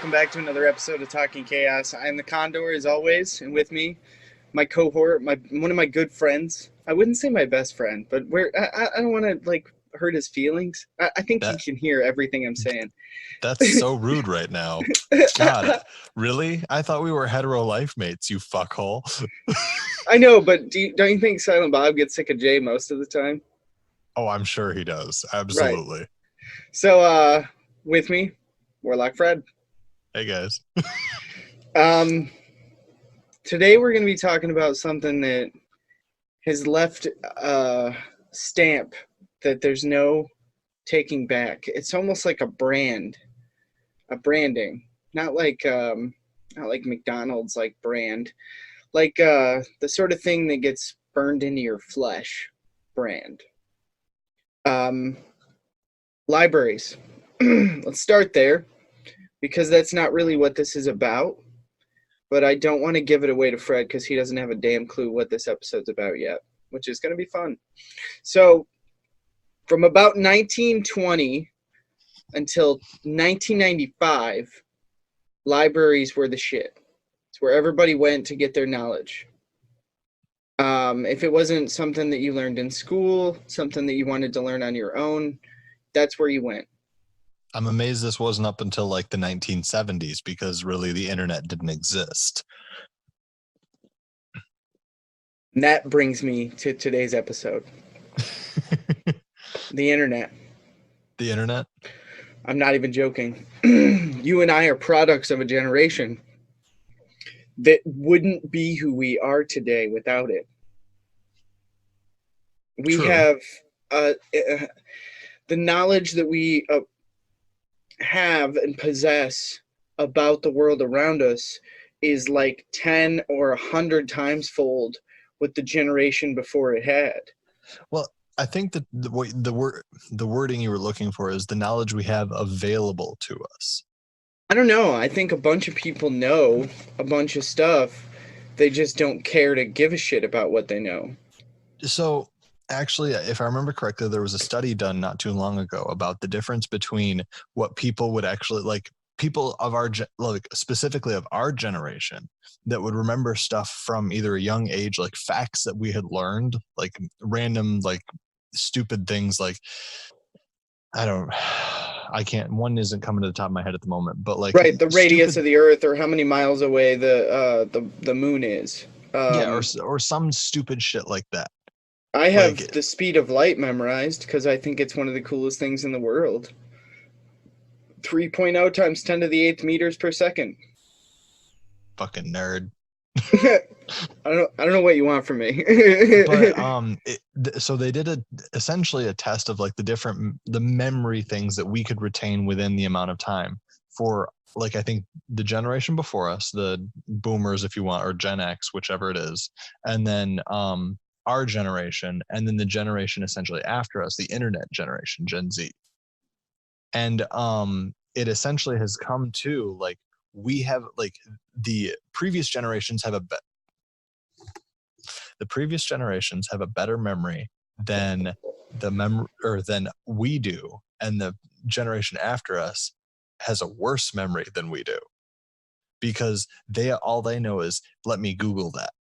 welcome back to another episode of Talking Chaos. I am the Condor, as always, and with me, my cohort, one of my good friends. I wouldn't say my best friend, but I don't want to hurt his feelings. I think he That can hear everything I'm saying. that's so rude right now. God, really? I thought we were hetero life mates, you fuckhole. I know, but don't you think Silent Bob gets sick of Jay most of the time? Oh, I'm sure he does. Right. Absolutely. So, with me, Warlock Fred. Hey guys. Um, Today we're going to be talking about something that has left a stamp that there's no taking back. It's almost like a branding, not like McDonald's like brand, like the sort of thing that gets burned into your flesh brand. Um, Libraries. Let's start there because that's not really what this is about. But I don't want to give it away to Fred because he doesn't have a damn clue what this episode's about yet, which is going to be fun. So, from about 1920 until 1995, libraries were the shit. It's where everybody went to get their knowledge. If it wasn't something that you learned in school, something that you wanted to learn on your own, that's where you went. I'm amazed this wasn't up until like the 1970s because really the internet didn't exist. And that brings me to today's episode. The internet. The internet? I'm not even joking. You and I are products of a generation that wouldn't be who we are today without it. We True. have the knowledge that we have and possess about the world around us is like 10 or 100 times fold what the generation before it had. Well, I think that the wording you were looking for is the knowledge we have available to us. I don't know. I think a bunch of people know a bunch of stuff. They just don't care to give a shit about what they know. So, actually, if I remember correctly, there was a study done not too long ago about the difference between what people would actually like, people of our like specifically of our generation that would remember stuff from either a young age, like facts that we had learned, like random, like stupid things, like I can't. One isn't coming to the top of my head at the moment, but like Right, the radius stupid, of the Earth or how many miles away the moon is. yeah, or some stupid shit like that. I have Like the speed of light memorized because I think it's one of the coolest things in the world. 3.0 times 10 to the 8th meters per second. fucking nerd. I don't know what you want from me. But so they did essentially a test of like the memory things that we could retain within the amount of time for, like, I think the generation before us, the boomers if you want, or Gen X, whichever it is, and then our generation, and then the generation essentially after us, the internet generation, Gen Z. And it essentially has come to like, we have like the previous generations have a better memory than than we do, and the generation after us has a worse memory than we do because all they know is let me Google that.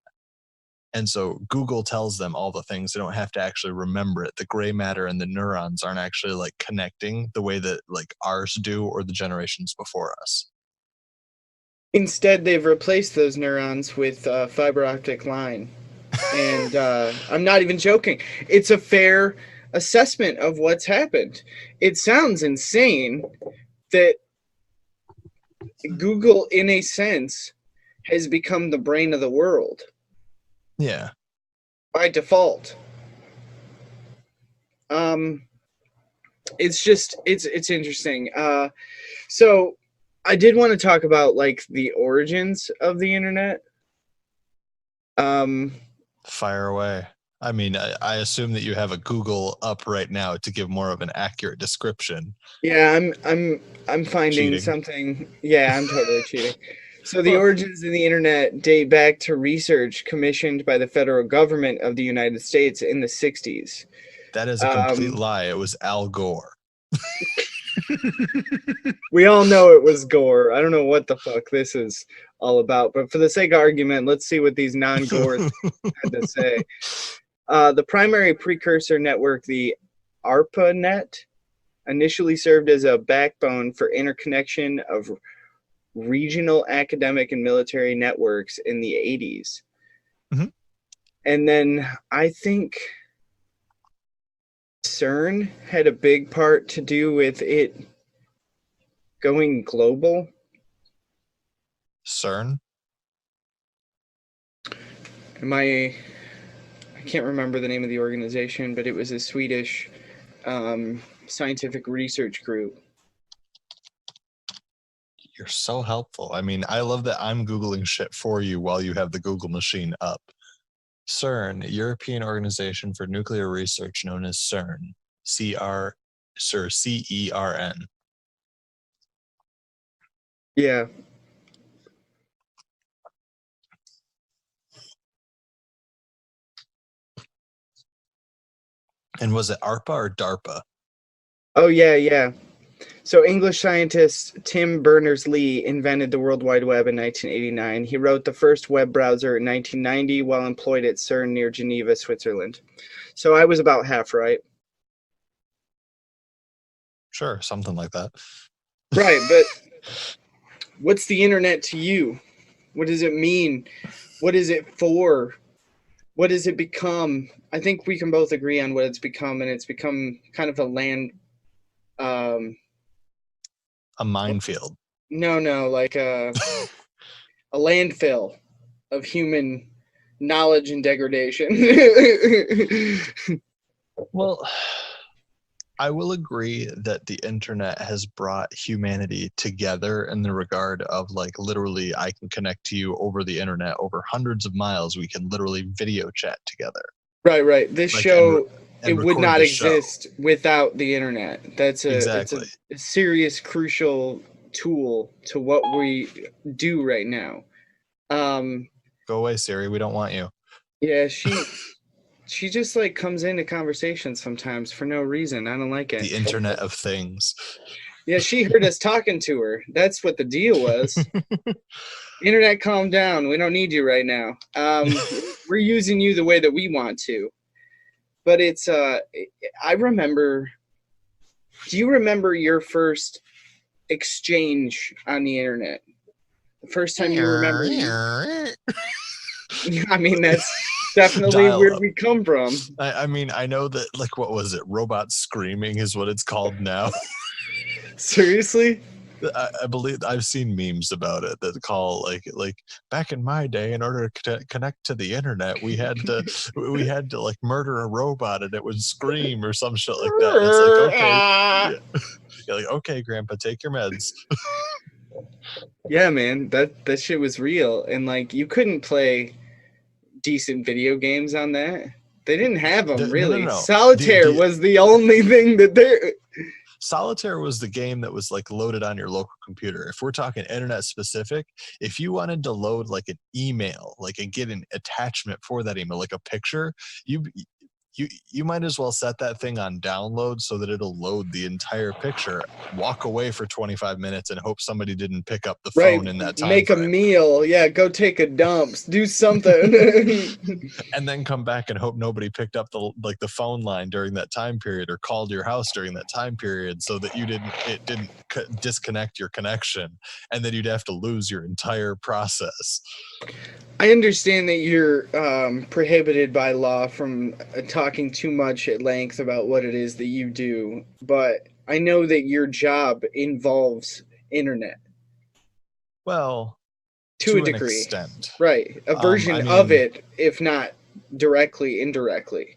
And so Google tells them all the things. They don't have to actually remember it. The gray matter and the neurons aren't actually like connecting the way that like ours do or the generations before us. Instead, they've replaced those neurons with fiber optic line. And I'm not even joking. It's a fair assessment of what's happened. It sounds insane that Google, in a sense, has become the brain of the world. Yeah. By default. It's interesting. So I did want to talk about like the origins of the internet. Fire away. I mean, I assume that you have a Google up right now to give more of an accurate description. Yeah, I'm finding Cheating. something. Yeah, I'm totally cheating. So the Well, origins of the internet date back to research commissioned by the federal government of the United States in the 60s. that is a complete lie. It was Al Gore. We all know it was gore. I don't know what the fuck this is all about, but for the sake of argument, let's see what these non-gore had to say. The primary precursor network, the ARPANET, initially served as a backbone for interconnection of regional academic and military networks in the 80s. Mhm. And then I think CERN had a big part to do with it going global. CERN. I can't remember the name of the organization, but it was a Swedish scientific research group. You're so helpful. I mean, I love that I'm Googling shit for you while you have the Google machine up. CERN, European Organization for Nuclear Research, known as CERN. CERN. Yeah. And was it ARPA or DARPA? Oh, yeah. So English scientist Tim Berners-Lee invented the World Wide Web in 1989. He wrote the first web browser in 1990 while employed at CERN near Geneva, Switzerland. So I was about half right. Sure, something like that. Right, but what's the internet to you? What does it mean? What is it for? What does it become? I think we can both agree on what it's become, and it's become kind of a land. A minefield. No, like a landfill of human knowledge and degradation. Well, I will agree that the internet has brought humanity together in the regard of like literally I can connect to you over the internet over hundreds of miles. We can literally video chat together. Right. This Like, show it and would record not the show. exist without the internet. It's Exactly. a serious crucial tool to what we do right now. Go away, Siri. We don't want you. Yeah, she just like comes into conversations sometimes for no reason. I don't like it. The Internet of Things. Yeah, she heard us talking to her. That's what the deal was. Internet, calm down. We don't need you right now. We're using you the way that we want to. But it's I remember. Do you remember your first exchange on the internet? The first time you remember. I mean, that's definitely Dial where up. we come from. I mean, I know that, like, what was it? Robot screaming is what it's called now. Seriously? I believe I've seen memes about it that call like back in my day, in order to connect to the internet, we had to like murder a robot and it would scream or some shit like that. And it's like, okay, yeah. You're like, okay, Grandpa, take your meds. Yeah, man, that shit was real, and like you couldn't play decent video games on that. They didn't have them really. No. Solitaire was the only thing that they. Solitaire was the game that was like loaded on your local computer. If we're talking internet specific, if you wanted to load like an email, like and get an attachment for that email, like a picture, you might as well set that thing on download so that it'll load the entire picture, walk away for 25 minutes and hope somebody didn't pick up the phone in that time. Make a meal. Yeah, go take a dump. Do something. And then come back and hope nobody picked up the phone line during that time period or called your house during that time period so that it didn't disconnect your connection, and then you'd have to lose your entire process. I understand that you're prohibited by law from talking too much at length about what it is that you do, but I know that your job involves internet. Well, to a degree. An extent. Right. A version of it, if not directly, indirectly.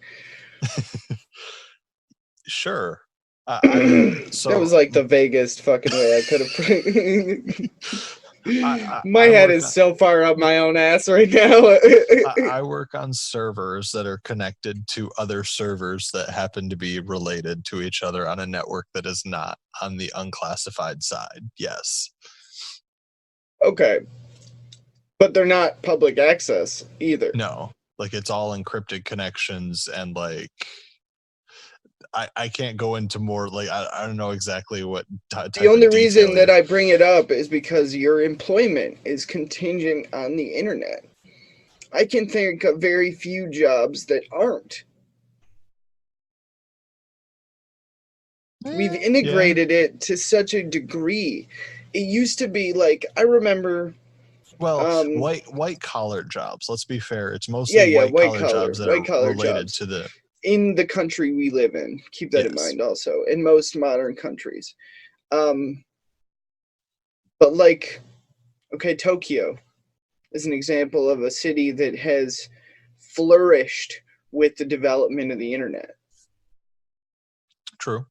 Sure. So that was like the vaguest fucking way I could have put it. My head is so far up my own ass right now. I work on servers that are connected to other servers that happen to be related to each other on a network that is not on the unclassified side. Yes. Okay. But they're not public access either. No. Like, it's all encrypted connections, and like I can't go into more, like, I don't know exactly what type The only of reason detail that I bring it up is because your employment is contingent on the internet. I can think of very few jobs that aren't. We've Yeah. integrated it to such a degree. It used to be like, I remember, Well, um, white collar jobs. Let's be fair. It's yeah, mostly yeah, white collar jobs that white are collar related jobs to the in the country we live in. Keep that in yes. mind also, in most modern countries. Um, but like, okay, Tokyo is an example of a city that has flourished with the development of the internet. True.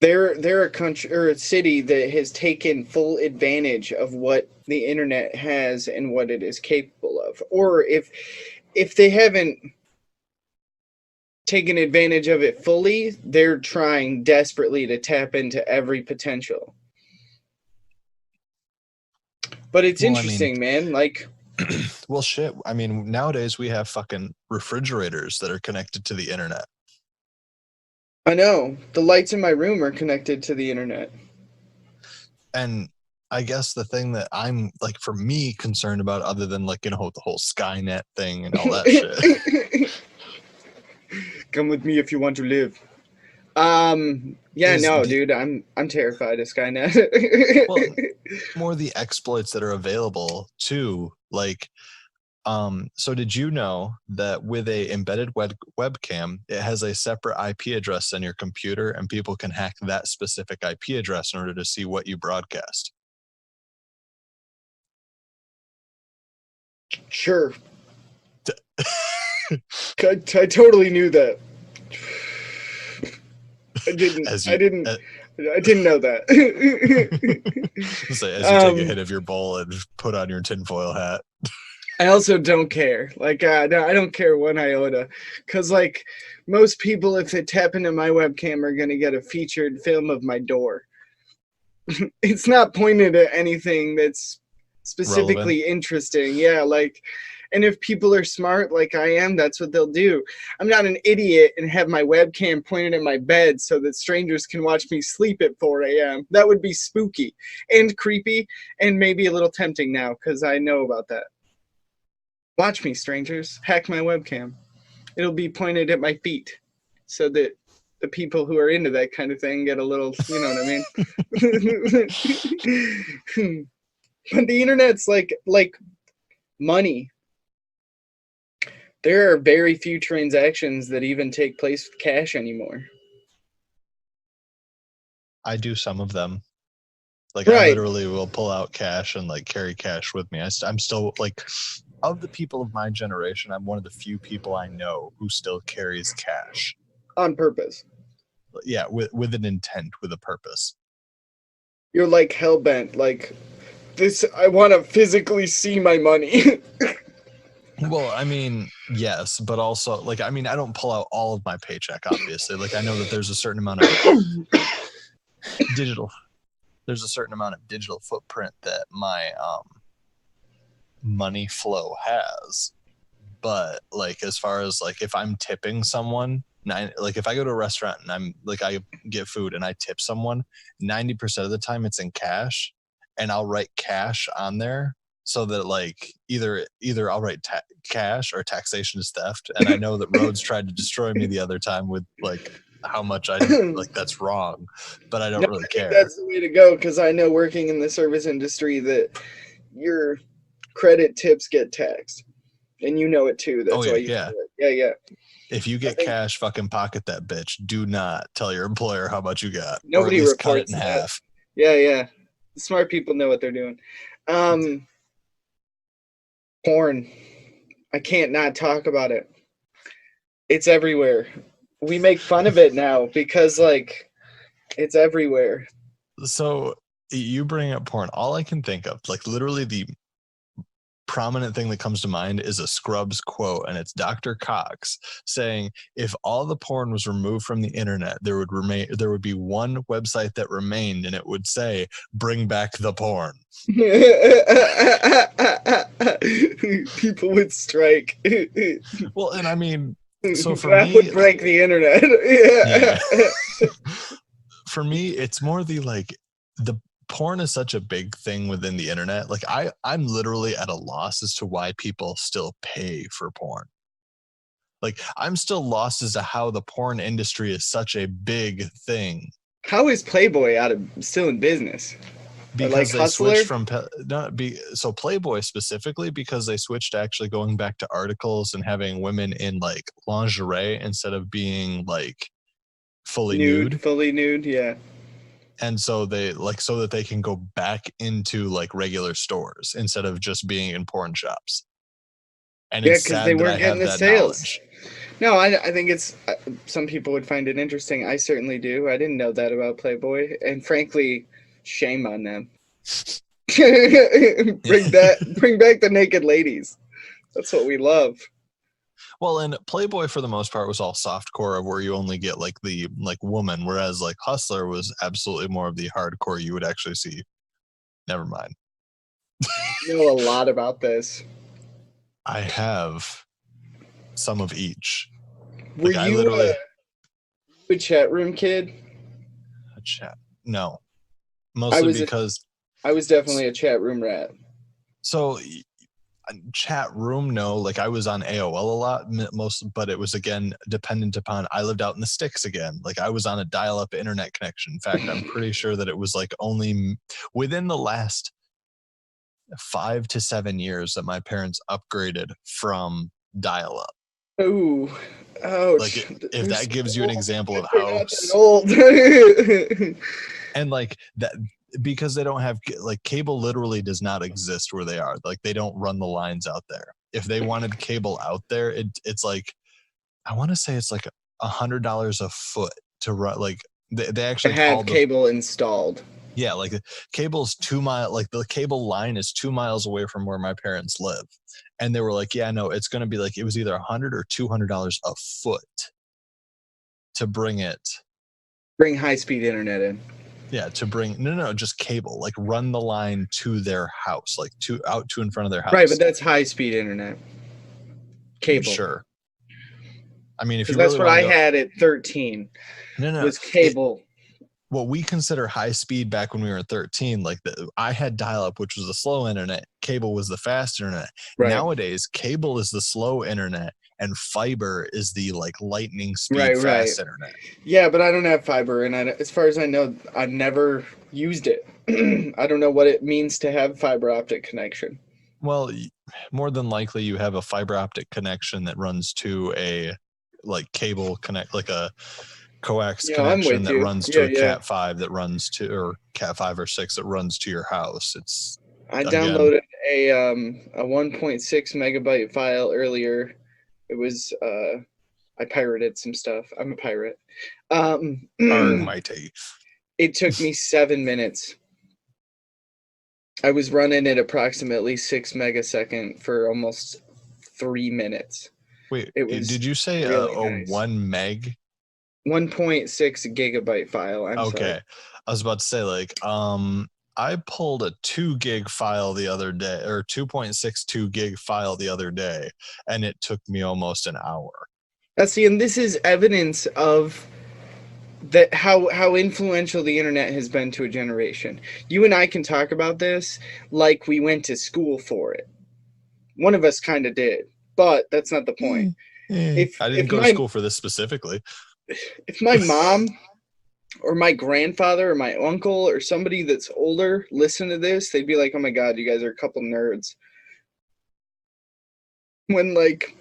They're a country or a city that has taken full advantage of what the internet has and what it is capable of. Or if they haven't taken advantage of it fully, they're trying desperately to tap into every potential. But it's Well, I mean, interesting, man. Like, well, shit. I mean, nowadays we have fucking refrigerators that are connected to the internet. I know the lights in my room are connected to the internet. And I guess the thing that I'm, like, for me, concerned about, other than, like, the whole Skynet thing and all that shit. Come with me if you want to live. Yeah, is no, the dude, I'm terrified of Skynet. well, more the exploits that are available too. Like, so did you know that with a embedded webcam, it has a separate IP address on your computer, and people can hack that specific IP address in order to see what you broadcast? Sure. I totally knew that. I didn't. As I you, didn't. I didn't know that. say, as you take a hit of your bowl and put on your tinfoil hat. I also don't care. Like, no, I don't care one iota, because like most people, if they tap into my webcam, are gonna get a featured film of my door. It's not pointed at anything that's Relevant. specifically interesting. Yeah, like, and if people are smart like I am, that's what they'll do. I'm not an idiot and have my webcam pointed at my bed so that strangers can watch me sleep at 4 a.m. That would be spooky and creepy and maybe a little tempting now because I know about that. Watch me, strangers. Hack my webcam. It'll be pointed at my feet so that the people who are into that kind of thing get a little, you know what I mean? But the internet's like money. There are very few transactions that even take place with cash anymore. I do some of them. Like, I Right. literally will pull out cash and, like, carry cash with me. I'm still, like, of the people of my generation, I'm one of the few people I know who still carries cash. On purpose. Yeah, with an intent, with a purpose. You're like hell bent. Like, this, I want to physically see my money. Well, I mean, yes, but also, like, I mean, I don't pull out all of my paycheck, obviously. Like, I know that there's a certain amount of digital there's a certain amount of digital footprint that my money flow has. But, like, as far as, like, if I'm tipping someone, like, if I go to a restaurant and I'm like, I get food and I tip someone, 90% of the time it's in cash, and I'll write cash on there so that, like, either I'll write cash or taxation is theft. And I know that Rhodes tried to destroy me the other time with, like, how much I, like, that's wrong, but I No, don't really I think care. that's the way to go because I know working in the service industry that your credit tips get taxed. And you know it too. Oh That's why yeah, you yeah. do it. Yeah, yeah. If you I get think cash, fucking pocket that bitch. Do not tell your employer how much you got, or at nobody least cut it reports in that. half. Yeah, yeah. The smart people know what they're doing. Um, Porn. I can't not talk about it. It's everywhere. We make fun of it now because like it's everywhere. So you bring up porn. All I can think of, like, literally the prominent thing that comes to mind is a Scrubs quote, and it's Dr. Cox saying, if all the porn was removed from the internet, there would be one website that remained, and it would say, bring back the porn. People would strike. Well, and I mean, So for That me, would break the internet. yeah, Yeah. for me, it's more the like the porn is such a big thing within the internet. Like I'm literally at a loss as to why people still pay for porn. Like I'm still lost as to how the porn industry is such a big thing How is Playboy still in business? Or like because they switched Hustler? from not be so Playboy specifically because they switched to actually going back to articles and having women in like lingerie instead of being like fully Nude, nude. fully nude, yeah. And so they like so that they can go back into like regular stores instead of just being in porn shops. And Yeah, it's because they sad that I weren't getting have the that sales. knowledge. No, I think it's some people would find it interesting. I certainly do. I didn't know that about Playboy, and frankly, shame on them. Bring back the naked ladies. That's what we love. Well, and Playboy for the most part was all softcore of where you only get like the like woman, whereas like Hustler was absolutely more of the hardcore you would actually see. Never mind. You know a lot about this. I have some of each. Were Like I you literally a chat room kid? a chat. No, I mostly was a, because I was definitely a chat room rat. so chat room no like I was on AOL a lot most but it was again dependent upon I lived out in the sticks again like I was on a dial-up internet connection. In fact, I'm pretty sure that it was like only within the last 5 to 7 years that my parents upgraded from dial-up. Ooh, Like ouch. if We're that so gives you an old, example but of we're how not that old. and like that because they don't have like cable literally does not exist where they are. Like they don't run the lines out there. If they wanted cable out there, it's like I want to say it's like $100 a foot to run. Like they To actually have called the cable installed. yeah like the cable's 2 mile like the cable line is 2 miles away from where my parents live, and they were like, yeah, no, it's going to be like it was either $100 or $200 a foot to bring it. Bring high speed internet in. Yeah, to bring no just cable like run the line to their house like to out to in front of their Right, but house. that's high speed internet. Cable. Sure. I mean, if Because you that's really what want I to go had at 13 no was it cable. what we consider high speed back when we were 13, like I had dial up, which was the slow internet, cable was the fast internet. Right. Nowadays, cable is the slow internet and fiber is the like lightning speed Right. fast internet. Yeah, but I don't have fiber, and as far as I know, I've never used it. I don't know what it means to have fiber optic connection. Well, more than likely you have a fiber optic connection that runs to a like cable connect like a coax Yeah, I'm connection with that you. runs to Yeah, a yeah. cat 5 that runs to or cat 5 or 6 that runs to your house. It's I again downloaded a 1.6 megabyte file earlier. It was I pirated some stuff. I'm a pirate. arg mighty. It took me 7 minutes. I was running at approximately 6 megasecond for almost 3 minutes. Wait, It was did you say really a nice. 1 meg? 1.6 gigabyte file. I'm sorry. Okay. I was about to say like I pulled a 2 gig file the other day or 2.62 gig file the other day and it took me almost an hour. See, and this is evidence of that how influential the internet has been to a generation. You and I can talk about this like we went to school for it. One of us kind of did, but that's not the point. I didn't If go to my school for this specifically. if my mom or my grandfather or my uncle or somebody that's older listen to this, they'd be like, "Oh my god, you guys are a couple nerds." When like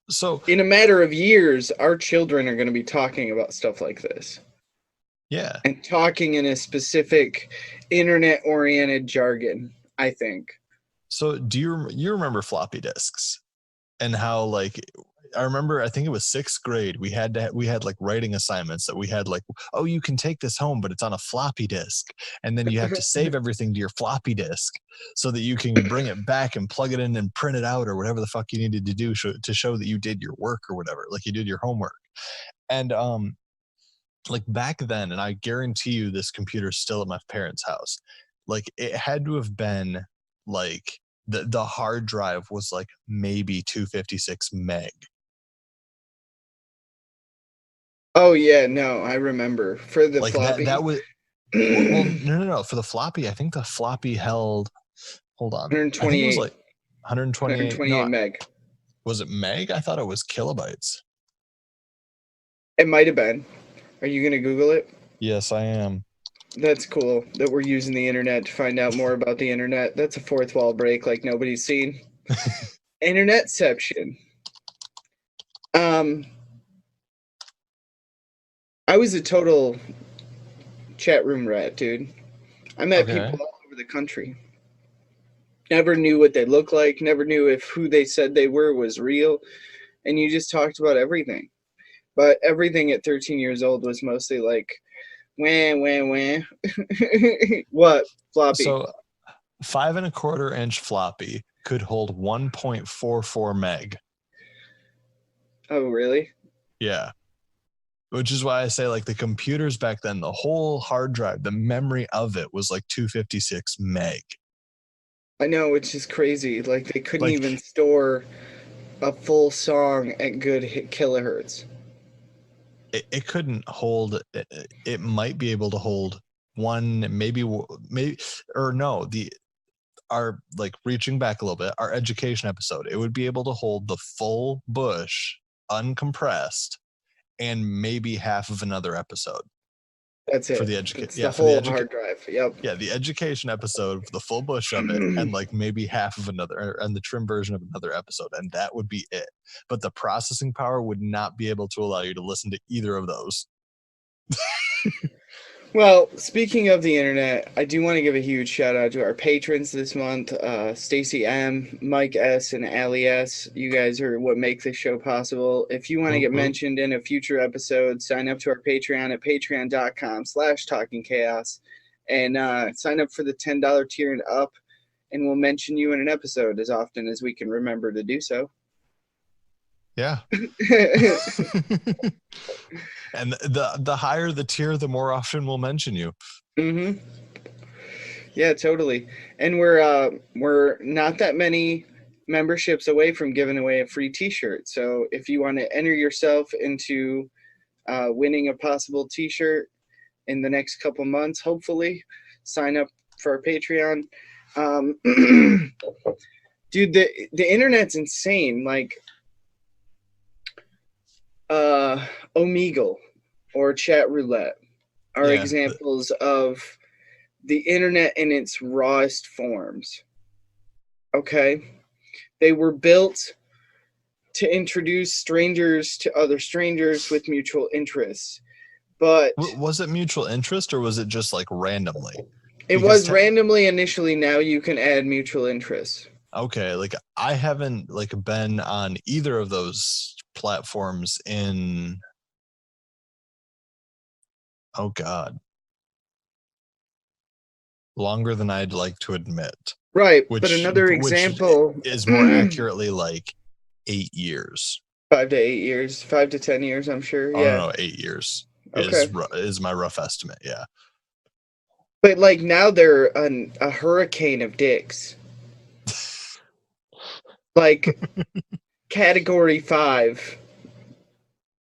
So in a matter of years, our children are going to be talking about stuff like this yeah. and talking in a specific internet-oriented jargon, I think. So do you remember floppy disks and how like I remember I think it was 6th grade we had like writing assignments that we had like, oh, you can take this home but it's on a floppy disk and then you have to save everything to your floppy disk so that you can bring it back and plug it in and print it out or whatever the fuck you needed to do to show that you did your work or whatever, like you did your homework. And like back then, and I guarantee you this computer's still at my parents' house, like it had to have been like the hard drive was like maybe 256 meg. Oh yeah, no, I remember for the Like that floppy. was well, no. For the floppy, I think the floppy held. Hold on, I think it was 128, like 128. 128 No, meg. was it meg? I thought it was kilobytes. It might have been. Are you gonna Google it? Yes, I am. That's cool that we're using the internet to find out more about the internet. That's a fourth wall break like nobody's seen. Internetception. Um, I was a total chat room rat, dude. I met Okay. people all over the country. Never knew what they looked like. Never knew if who they said they were was real. And you just talked about everything. But everything at 13 years old was mostly like, wah, wah, wah. What? Floppy. So 5.25-inch floppy could hold 1.44 meg. Oh, really? Yeah. Which is why I say like the computers back then, the whole hard drive, the memory of it was like 256 meg. I know, which is crazy. Like, they couldn't Like even store a full song at good kilohertz. it couldn't hold it might be able to hold one, maybe or no, the our like reaching back a little bit, our education episode, it would be able to hold the full bush uncompressed and maybe half of another episode That's for it. the educate It's yeah the for the whole educate hard drive. Yep. yeah the education episode, the full bush of it, and like maybe half of another and the trim version of another episode, and that would be it. But the processing power would not be able to allow you to listen to either of those. Well, speaking of the internet, I do want to give a huge shout out to our patrons this month, Stacy M, Mike S, and Ali S. You guys are what make this show possible. If you want to Whoop, get whoop. mentioned in a future episode, sign up to our Patreon at patreon.com/talkingchaos and sign up for the $10 tier and up, and we'll mention you in an episode as often as we can remember to do so. Yeah. And the higher the tier, the more often we'll mention you. Mm-hmm. Yeah, totally. And we're not that many memberships away from giving away a free T-shirt. So if you want to enter yourself into winning a possible T-shirt in the next couple months, hopefully, sign up for our Patreon. Um, dude, the internet's insane. Like uh, Omegle or Chat Roulette are Yeah. examples of the internet in its rawest forms. Okay, they were built to introduce strangers to other strangers with mutual interests. But Was it mutual interest or was it just like randomly? it Because was randomly initially, now you can add mutual interests. okay, like I haven't like been on either of those platforms in oh god, longer than I'd like to admit. Right, but Which another which example, is more accurately like 8 years. 5 to 8 years, 5 to 10 years, I'm sure. Oh no, Yeah. no, 8 years Okay. is my rough estimate. Yeah. But like now they're a hurricane of dicks. Like category 5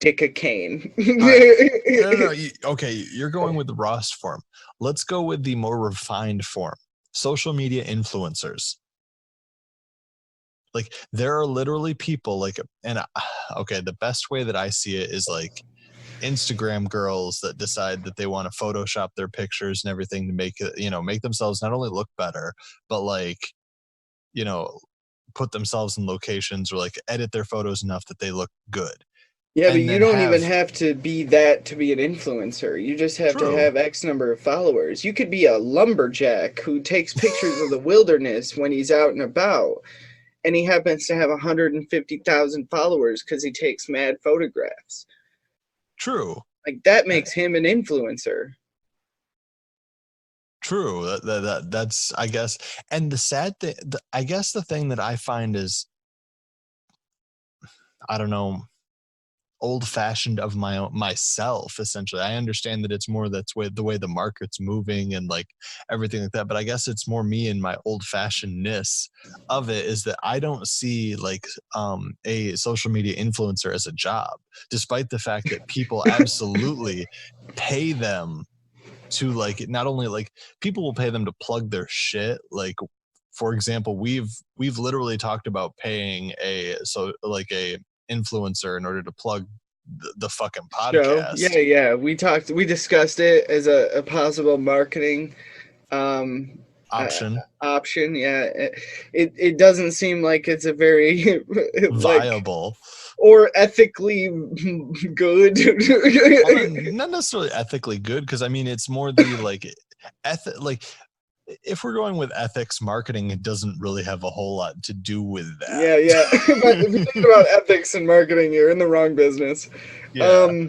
dickacane. All right. No. Okay, you're going with the rawest form. Let's go with the more refined form. Social media influencers. Like there are literally people like, and okay, the best way that I see it is like Instagram girls that decide that they want to Photoshop their pictures and everything to make it, make themselves not only look better, but like, you know, put themselves in locations or like edit their photos enough that they look good. Yeah, but And you then don't even have have to be that to be an influencer. You just have to true, have X number of followers. You could be a lumberjack who takes pictures of the wilderness when he's out and about, and he happens to have 150,000 followers because he takes mad photographs. true, Like, that uh, makes him an influencer. true. That's I guess. And the sad thing, I guess the thing that I find is, I don't know. old fashioned of myself. Essentially, I understand that it's more that's the way the market's moving and like everything like that. But I guess it's more me and my old fashionedness of it is that I don't see like a social media influencer as a job, despite the fact that people absolutely pay them to like not only like people will pay them to plug their shit. Like for example, we've literally talked about paying a influencer in order to plug the fucking Show. podcast Yeah. We discussed it as a possible marketing um option. option. Yeah. It doesn't seem like it's a very like Viable. or ethically good. Well, not necessarily ethically good, because I mean it's more the like like if we're going with ethics, marketing, it doesn't really have a whole lot to do with that. Yeah. But if you think about ethics and marketing, you're in the wrong business. Yeah.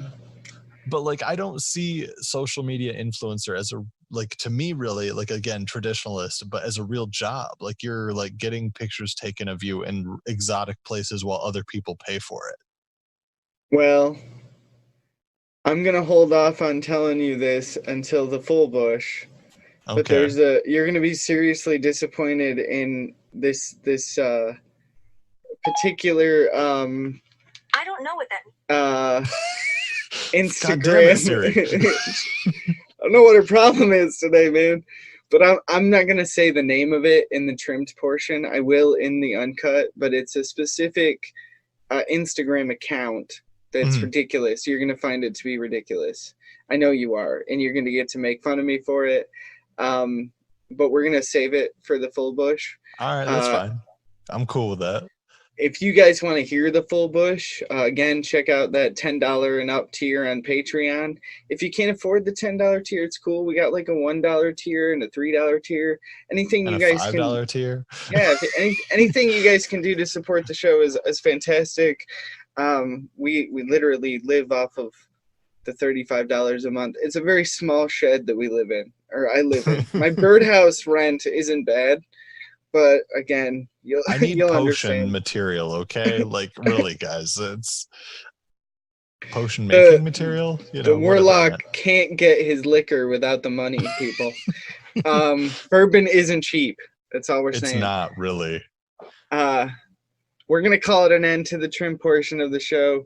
But like I don't see social media influencer as a like to me really like again traditionalist, but as a real job. Like you're like getting pictures taken of you in exotic places while other people pay for it. Well, I'm gonna hold off on telling you this until the full bush. But Okay. you're gonna be seriously disappointed in this particular I don't know what that Instagram. God damn it, Siri. I don't know what her problem is today, man. But I'm not gonna say the name of it in the trimmed portion. I will in the uncut, but it's a specific Instagram account that's ridiculous. You're gonna find it to be ridiculous. I know you are, and you're gonna get to make fun of me for it. But we're gonna save it for the full bush. All right, that's fine. I'm cool with that. If you guys want to hear the full bush, again, check out that $10 and up tier on Patreon. If you can't afford the $10 tier, it's cool. We got like a $1 tier and a $3 tier. Anything and you guys $5 tier. Yeah, anything you guys can do to support the show is fantastic. We literally live off of the $35 a month. It's a very small shed that we live in, or I live in. My birdhouse rent isn't bad. But again, I need you'll potion understand. material, okay? Like really, guys, it's potion making material. You know, the warlock can't get his liquor without the money, people. Bourbon isn't cheap. That's all we're saying. It's not really. We're gonna call it an end to the trim portion of the show.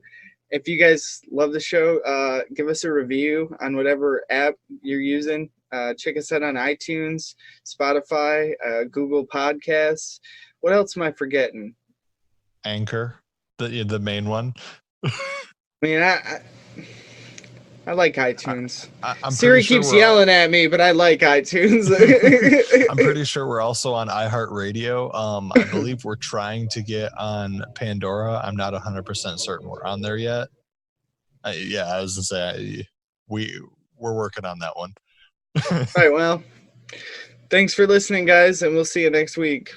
If you guys love the show, give us a review on whatever app you're using. Check us out on iTunes, Spotify, Google Podcasts. What else am I forgetting? Anchor, the main one. I mean, I like iTunes. I'm Siri keeps yelling at me, but I like iTunes. I'm pretty sure we're also on iHeartRadio. I believe we're trying to get on Pandora. I'm not 100% certain we're on there yet. I was gonna say we're working on that one. All right, well, thanks for listening, guys, and we'll see you next week.